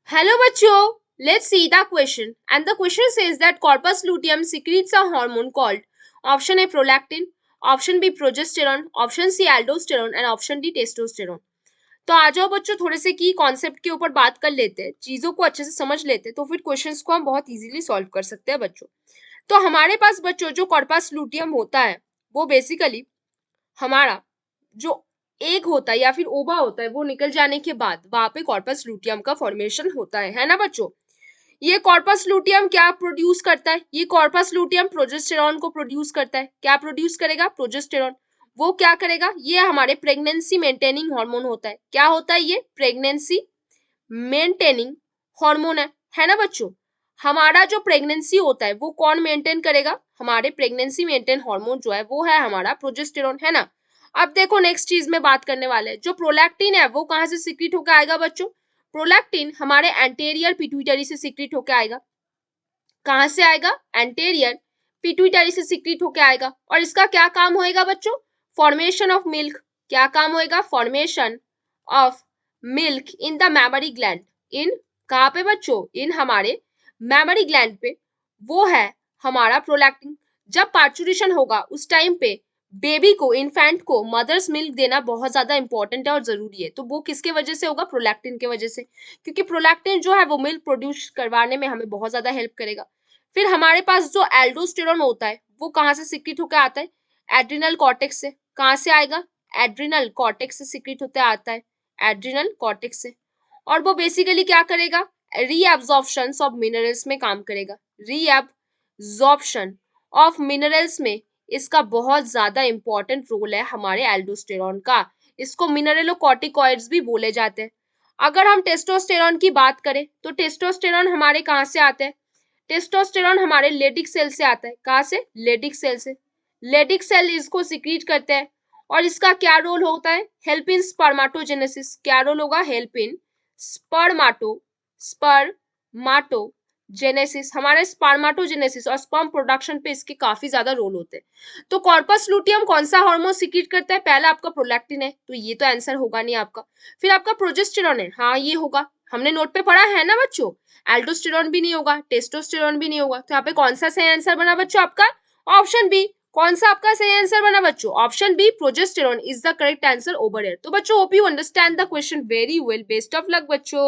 Hello बच्चों, let's see the question. And the question says that corpus luteum secretes a hormone called option A prolactin, option B progesterone, option C aldosterone and option D testosterone. तो आ जाओ बच्चों थोड़े से की concept के ऊपर बात कर लेते हैं, चीजों को अच्छे से समझ लेते हैं, तो फिर क्वेश्चंस को हम बहुत इजीली सॉल्व कर सकते हैं बच्चों। तो हमारे पास बच्चों जो कॉर्पस लुटियम होता है वो बेसिकली हमारा जो एग होता है या फिर ओवा होता है वो निकल जाने के बाद वहां पे कॉर्पस लुटियम का फॉर्मेशन होता है ना बच्चों। ये कॉर्पस लुटियम क्या प्रोड्यूस करता है? ये कॉर्पस लुटियम प्रोजेस्टेरॉन को प्रोड्यूस करता है। क्या प्रोड्यूस करेगा? प्रोजेस्टेरॉन। वो क्या करेगा? ये हमारे प्रेगनेंसी मेंटेनिंग हार्मोन होता है। क्या होता है ये? प्रेगनेंसी मेंटेनिंग हार्मोन है ना बच्चों। हमारा जो प्रेगनेंसी होता है वो कौन मेंटेन करेगा? हमारे प्रेगनेंसी मेंटेन हार्मोन जो है वो है हमारा प्रोजेस्टेरॉन, है ना। अब देखो नेक्स्ट चीज में बात करने वाले हैं, जो प्रोलैक्टिन है वो कहां से सीक्रेट होकर आएगा बच्चों? प्रोलैक्टिन हमारे एंटेरियर पिट्यूटरी से सीक्रेट होकर आएगा। कहां से आएगा? एंटेरियर पिट्यूटरी से सीक्रेट होकर आएगा। और इसका क्या काम होएगा बच्चों? Formation of milk. क्या काम होएगा? Formation of milk in the mammary gland. इन कहां पे बच्चों? इन हमारे मैमरी ग्लैंड पे। वो है हमारा प्रोलैक्टिन। जब पार्चुरेशन होगा उस टाइम पे बेबी को, इन्फेंट को मदर्स मिल्क देना बहुत ज्यादा इंपॉर्टेंट है और जरूरी है। तो वो किसके वजह से होगा? प्रोलैक्टिन के वजह से, क्योंकि प्रोलैक्टिन जो है वो मिल्क प्रोड्यूस करवाने में हमें बहुत ज्यादा हेल्प करेगा। फिर हमारे पास जो एल्डोस्टेरॉन होता है वो कहाँ से सिक्रिट होकर आता है? एड्रिनल कॉर्टेक्स से। कहाँ से आएगा? एड्रिनल कॉर्टेक्स से सिक्रिट होते आता है, एड्रिनल कॉर्टेक्स से। और वो बेसिकली क्या करेगा? रीअब्जॉर्प्शन ऑफ मिनरल्स में काम करेगा। रीअब्जॉर्प्शन ऑफ मिनरल्स में इसका बहुत ज्यादा इंपॉर्टेंट रोल है हमारे एल्डोस्टेरॉन का। इसको मिनरलोकॉर्टिकॉइड्स भी बोले जाते हैं। अगर हम टेस्टोस्टेरॉन की बात करें तो टेस्टोस्टेरॉन हमारे कहाँ से आते हैं? टेस्टोस्टेरॉन हमारे लेडिक सेल से आता है। कहाँ से? लेडिक सेल से। लेडिक सेल इसको सिक्रीट करते हैं और इसका क्या रोल होता है? Help in spermatogenesis. क्या रोल होगा? Help in spermatogenesis. हमारे स्पर्माटोजेनेसिस और स्पर्म प्रोडक्शन पे इसके काफी ज्यादा रोल होते हैं। तो कॉर्पस लुटियम कौन सा हार्मोन सिक्रीट करता है? पहला आपका प्रोलैक्टिन है, तो ये तो आंसर होगा नहीं आपका। फिर आपका प्रोजेस्टेरॉन है, हाँ ये होगा, हमने नोट पे पढ़ा है ना बच्चों। एल्डोस्टेरॉन भी नहीं होगा, टेस्टोस्टेरॉन भी नहीं होगा। तो यहाँ पे कौन सा सही आंसर बना बच्चों आपका? Option B. कौन सा आपका सही आंसर बना बच्चों? Option B, progesterone is the correct answer over here. तो बच्चों hope you understand the question very well. Best of luck बच्चों।